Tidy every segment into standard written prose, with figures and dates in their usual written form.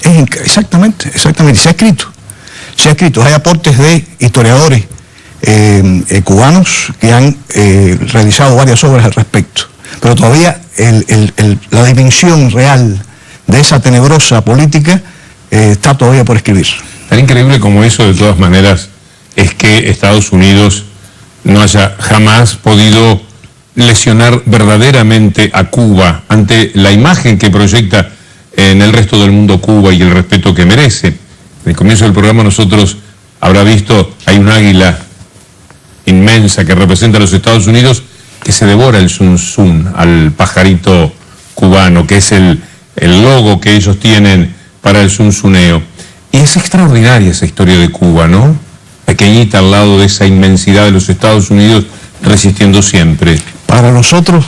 Exactamente, se ha escrito, hay aportes de historiadores cubanos que han realizado varias obras al respecto, pero todavía la dimensión real de esa tenebrosa política está todavía por escribir. Tan increíble como eso, de todas maneras, es que Estados Unidos no haya jamás podido lesionar verdaderamente a Cuba ante la imagen que proyecta en el resto del mundo Cuba y el respeto que merece. En el comienzo del programa nosotros habrá visto, hay un águila inmensa que representa a los Estados Unidos que se devora el zunzún al pajarito cubano, que es el logo que ellos tienen para el zunzuneo. Y es extraordinaria esa historia de Cuba, ¿no? Pequeñita al lado de esa inmensidad de los Estados Unidos, resistiendo siempre. Para nosotros,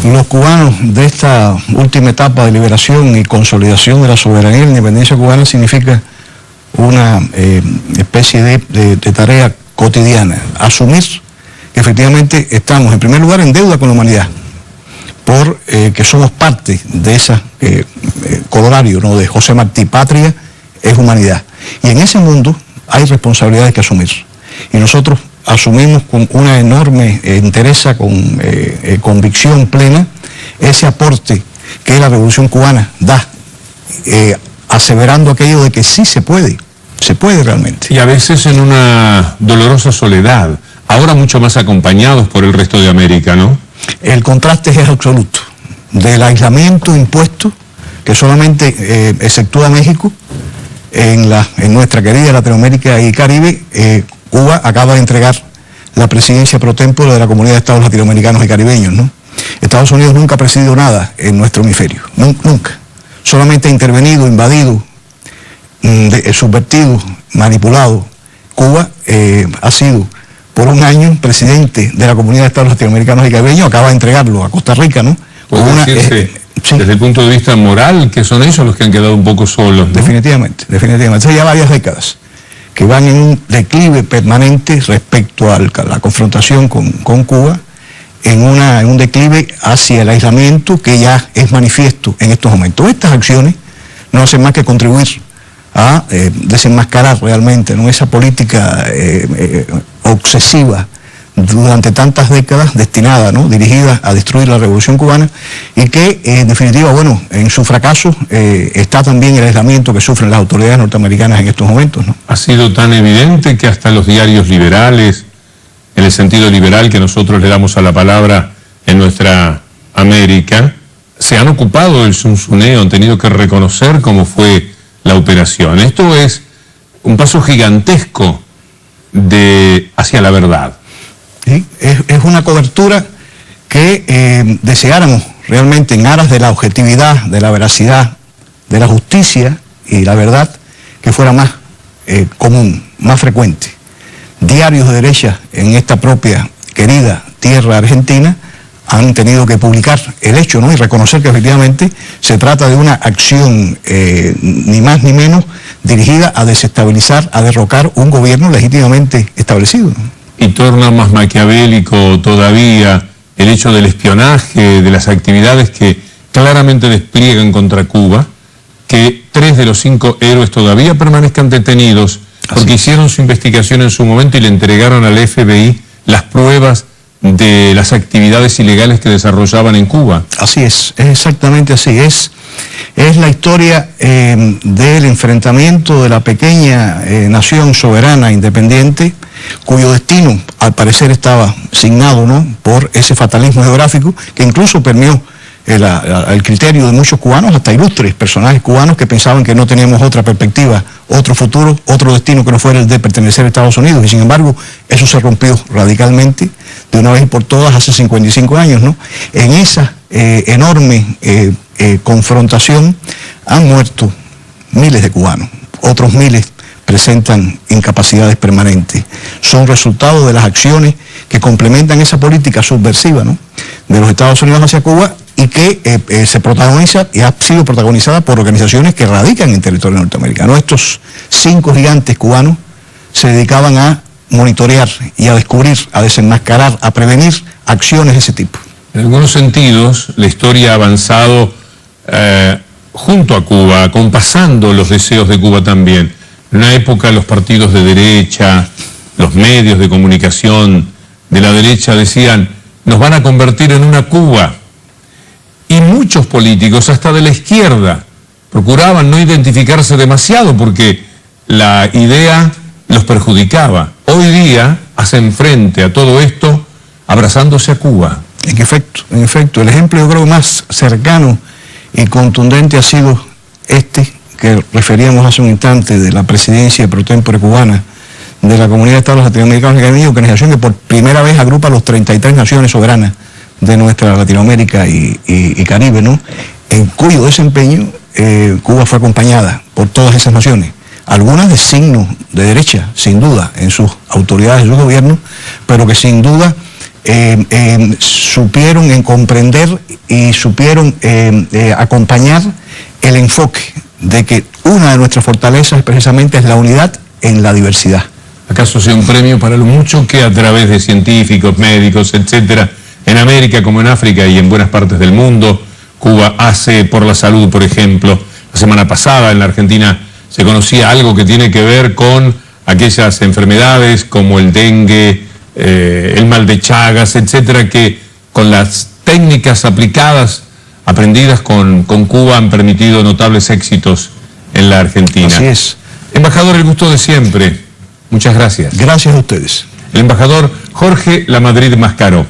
los cubanos, de esta última etapa de liberación y consolidación de la soberanía y la independencia cubana, significa una especie de tarea cotidiana. Asumir que efectivamente estamos, en primer lugar, en deuda con la humanidad, por que somos parte de esa corolario, ¿no?, de José Martí, patria es humanidad. Y en ese mundo hay responsabilidades que asumir. Y nosotros asumimos con una enorme entereza, con convicción plena, ese aporte que la Revolución Cubana da, aseverando aquello de que sí se puede realmente. Y a veces en una dolorosa soledad, ahora mucho más acompañados por el resto de América, ¿no? El contraste es absoluto, del aislamiento impuesto, que solamente exceptúa México, en nuestra querida Latinoamérica y Caribe. Cuba acaba de entregar la presidencia pro tempore de la Comunidad de Estados Latinoamericanos y Caribeños, ¿no? Estados Unidos nunca ha presidido nada en nuestro hemisferio, nunca. Solamente ha intervenido, invadido, subvertido, manipulado. Cuba ha sido por un año presidente de la Comunidad de Estados Latinoamericanos y Caribeños, acaba de entregarlo a Costa Rica, ¿no? Sí. Desde el punto de vista moral, que son ellos los que han quedado un poco solos, ¿no? Definitivamente. Hace ya varias décadas que van en un declive permanente respecto a la confrontación con Cuba, en un declive hacia el aislamiento que ya es manifiesto en estos momentos. Estas acciones no hacen más que contribuir a desenmascarar realmente, ¿no?, esa política obsesiva durante tantas décadas destinada, ¿no?, dirigida a destruir la Revolución Cubana, y que en definitiva, bueno, en su fracaso está también el aislamiento que sufren las autoridades norteamericanas en estos momentos, ¿no? Ha sido tan evidente que hasta los diarios liberales, en el sentido liberal que nosotros le damos a la palabra en nuestra América, se han ocupado del zunzuneo, han tenido que reconocer cómo fue la operación. Esto es un paso gigantesco hacia la verdad. Sí, es una cobertura que deseáramos realmente, en aras de la objetividad, de la veracidad, de la justicia y la verdad, que fuera más común, más frecuente. Diarios de derecha en esta propia querida tierra argentina han tenido que publicar el hecho, ¿no?, y reconocer que efectivamente se trata de una acción ni más ni menos dirigida a desestabilizar, a derrocar un gobierno legítimamente establecido, ¿no? Y torna más maquiavélico todavía el hecho del espionaje, de las actividades que claramente despliegan contra Cuba, que 3 de los 5 héroes todavía permanezcan detenidos porque hicieron su investigación en su momento y le entregaron al FBI las pruebas de las actividades ilegales que desarrollaban en Cuba. Así es exactamente así. Es la historia del enfrentamiento de la pequeña nación soberana independiente, cuyo destino al parecer estaba signado, ¿no?, por ese fatalismo geográfico que incluso permeó el criterio de muchos cubanos, hasta ilustres personajes cubanos que pensaban que no teníamos otra perspectiva, otro futuro, otro destino que no fuera el de pertenecer a Estados Unidos, y sin embargo eso se rompió radicalmente de una vez y por todas hace 55 años, ¿no? En esa enorme confrontación han muerto miles de cubanos, otros miles presentan incapacidades permanentes. Son resultado de las acciones que complementan esa política subversiva, ¿no?, de los Estados Unidos hacia Cuba, y que se protagoniza y ha sido protagonizada por organizaciones que radican en territorio norteamericano. Estos 5 gigantes cubanos se dedicaban a monitorear y a descubrir, a desenmascarar, a prevenir acciones de ese tipo. En algunos sentidos, la historia ha avanzado junto a Cuba, acompasando los deseos de Cuba también. En una época los partidos de derecha, los medios de comunicación de la derecha decían, nos van a convertir en una Cuba. Y muchos políticos, hasta de la izquierda, procuraban no identificarse demasiado porque la idea los perjudicaba. Hoy día hacen frente a todo esto abrazándose a Cuba. En efecto, el ejemplo yo creo más cercano y contundente ha sido este que referíamos hace un instante de la presidencia pro tempore cubana de la Comunidad de Estados Latinoamericanos y Caribeños, organización que por primera vez agrupa a los 33 naciones soberanas de nuestra Latinoamérica y Caribe, ¿no? En cuyo desempeño Cuba fue acompañada por todas esas naciones, algunas de signo de derecha, sin duda, en sus autoridades, en su gobierno, pero que sin duda supieron comprender y supieron acompañar el enfoque de que una de nuestras fortalezas precisamente es la unidad en la diversidad. ¿Acaso sea un premio para lo mucho que a través de científicos, médicos, etcétera, en América como en África y en buenas partes del mundo, Cuba hace por la salud, por ejemplo? La semana pasada en la Argentina se conocía algo que tiene que ver con aquellas enfermedades como el dengue, el mal de Chagas, etcétera, que con las técnicas aplicadas, aprendidas con Cuba, han permitido notables éxitos en la Argentina. Así es. Embajador, el gusto de siempre. Muchas gracias. Gracias a ustedes. El embajador Jorge Lamadrid Mascaró.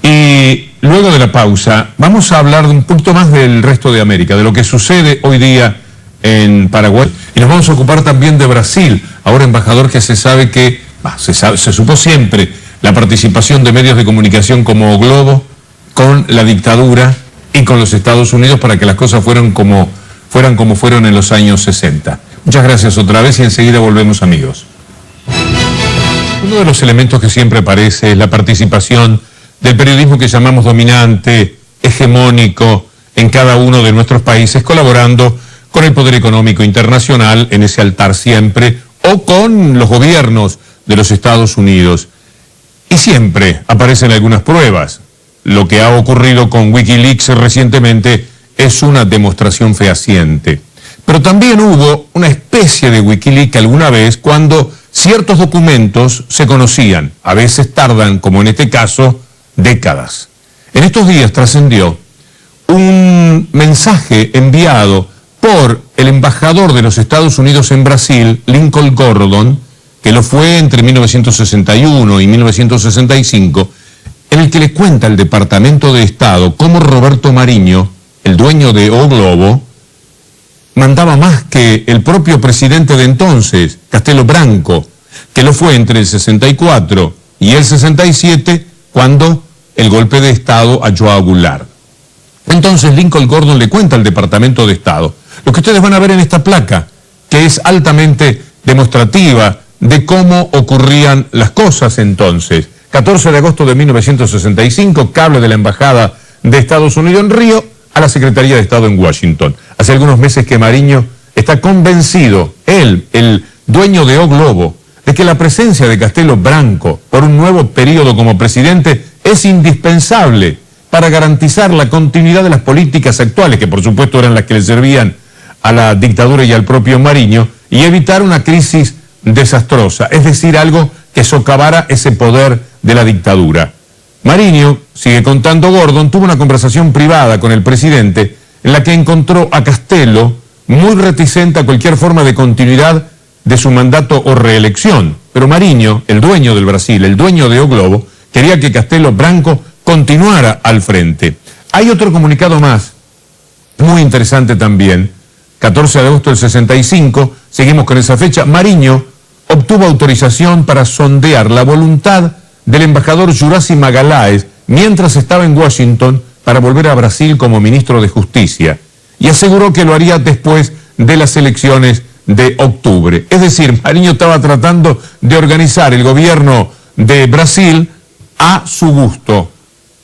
Y luego de la pausa vamos a hablar un poquito más del resto de América, de lo que sucede hoy día en Paraguay. Y nos vamos a ocupar también de Brasil. Ahora, embajador, que se sabe que, se supo siempre, la participación de medios de comunicación como Globo con la dictadura y con los Estados Unidos para que las cosas fueran como fueron en los años 60. Muchas gracias otra vez y enseguida volvemos, amigos. Uno de los elementos que siempre aparece es la participación del periodismo que llamamos dominante, hegemónico, en cada uno de nuestros países, colaborando con el poder económico internacional en ese altar siempre, o con los gobiernos de los Estados Unidos. Y siempre aparecen algunas pruebas. Lo que ha ocurrido con Wikileaks recientemente es una demostración fehaciente. Pero también hubo una especie de Wikileaks alguna vez cuando ciertos documentos se conocían. A veces tardan, como en este caso, décadas. En estos días trascendió un mensaje enviado por el embajador de los Estados Unidos en Brasil, Lincoln Gordon, que lo fue entre 1961 y 1965, en el que le cuenta al Departamento de Estado cómo Roberto Marinho, el dueño de O Globo, mandaba más que el propio presidente de entonces, Castelo Branco, que lo fue entre el 64 y el 67, cuando el golpe de Estado a João Goulart. Entonces Lincoln Gordon le cuenta al Departamento de Estado lo que ustedes van a ver en esta placa, que es altamente demostrativa de cómo ocurrían las cosas entonces. 14 de agosto de 1965, cable de la Embajada de Estados Unidos en Río a la Secretaría de Estado en Washington. Hace algunos meses que Marinho está convencido, él, el dueño de O Globo, de que la presencia de Castelo Branco por un nuevo periodo como presidente es indispensable para garantizar la continuidad de las políticas actuales, que por supuesto eran las que le servían a la dictadura y al propio Marinho, y evitar una crisis desastrosa, es decir, algo que socavara ese poder de la dictadura. Marinho, sigue contando Gordon, tuvo una conversación privada con el presidente en la que encontró a Castelo muy reticente a cualquier forma de continuidad de su mandato o reelección. Pero Marinho, el dueño del Brasil, el dueño de O Globo, quería que Castelo Branco continuara al frente. Hay otro comunicado más, muy interesante también, 14 de agosto del 65, seguimos con esa fecha. Marinho obtuvo autorización para sondear la voluntad del embajador Juracy Magalhães mientras estaba en Washington para volver a Brasil como ministro de Justicia, y aseguró que lo haría después de las elecciones de octubre. Es decir, Marinho estaba tratando de organizar el gobierno de Brasil a su gusto.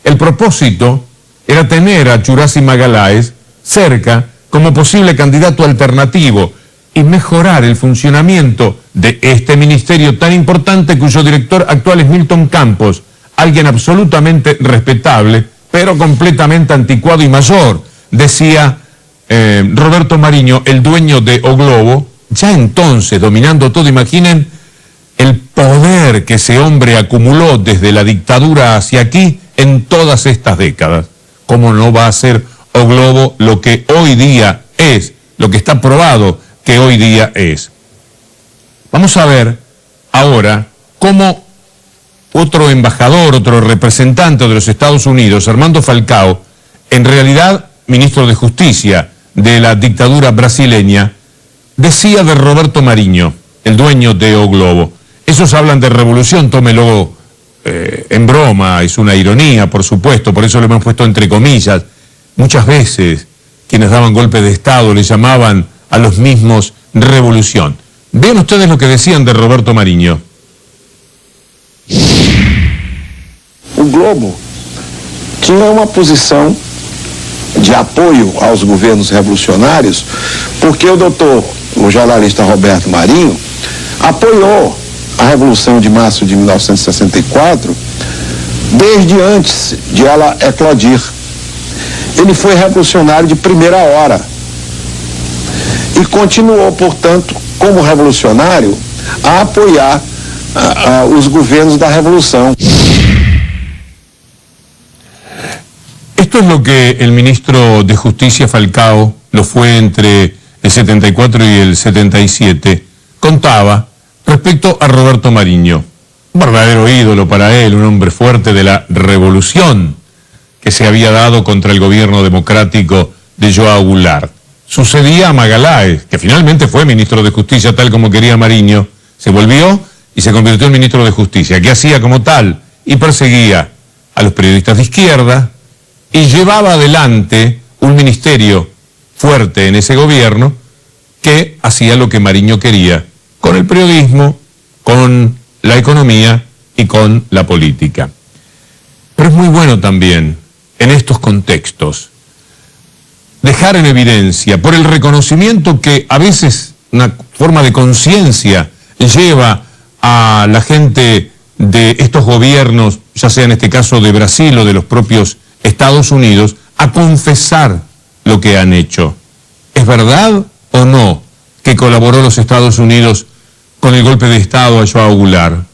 El propósito era tener a Juracy Magalhães cerca como posible candidato alternativo y mejorar el funcionamiento de este ministerio tan importante, cuyo director actual es Milton Campos, alguien absolutamente respetable, pero completamente anticuado y mayor, decía Roberto Marinho, el dueño de O Globo, ya entonces dominando todo. Imaginen el poder que ese hombre acumuló desde la dictadura hacia aquí en todas estas décadas. ¿Cómo no va a ser O Globo lo que hoy día es, lo que está probado que hoy día es? Vamos a ver ahora cómo otro embajador, otro representante de los Estados Unidos, Armando Falcao, en realidad ministro de Justicia de la dictadura brasileña, decía de Roberto Marinho, el dueño de O Globo. Esos hablan de revolución, tómelo en broma, es una ironía, por supuesto, por eso lo hemos puesto entre comillas. Muchas veces quienes daban golpe de Estado le llamaban a los mismos revolución. Vean ustedes lo que decían de Roberto Marinho. O Globo tinha uma posição de apoio aos governos revolucionários, porque o jornalista Roberto Marinho apoiou a Revolução de Março de 1964 desde antes de ela eclodir. Ele foi revolucionário de primeira hora e continuou, portanto, como revolucionário, a apoiar os governos da Revolução. Esto es lo que el ministro de Justicia Falcao, lo fue entre el 74 y el 77, contaba respecto a Roberto Marinho. Un verdadero ídolo para él, un hombre fuerte de la revolución que se había dado contra el gobierno democrático de João Goulart. Sucedía a Magalhães, que finalmente fue ministro de Justicia tal como quería Marinho, se volvió y se convirtió en ministro de Justicia, que hacía como tal y perseguía a los periodistas de izquierda y llevaba adelante un ministerio fuerte en ese gobierno que hacía lo que Marinho quería, con el periodismo, con la economía y con la política. Pero es muy bueno también, en estos contextos, dejar en evidencia, por el reconocimiento que a veces una forma de conciencia lleva a la gente de estos gobiernos, ya sea en este caso de Brasil o de los propios Estados Unidos, a confesar lo que han hecho. ¿Es verdad o no que colaboró los Estados Unidos con el golpe de Estado a João Goulart?